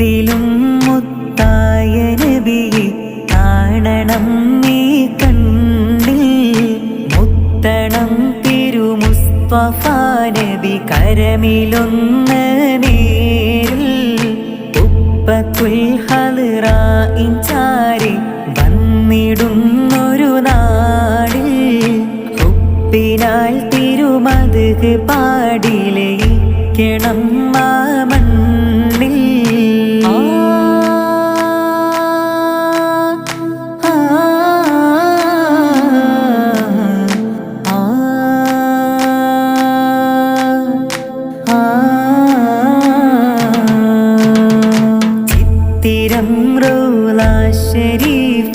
മുത്തിലും മുത്തായ നബിയെ കാണണം നീ കണ്ണിൽ. മുത്തണം തിരുമുസ്തഫ നബി കരമിലൊന്ന് നേരിൽ. ഉപ്പത്തുൽ ഹദ്റാഇൻ ചാരി വന്നിടുന്നൊരു നാടിൽ. ഹുബ്ബിനാൽ തിരുമദ്ഹ് പാടിലയിക്കണം ആ മണ്ണിൽ. ചിത്തിരം റൗള ശരീഫ്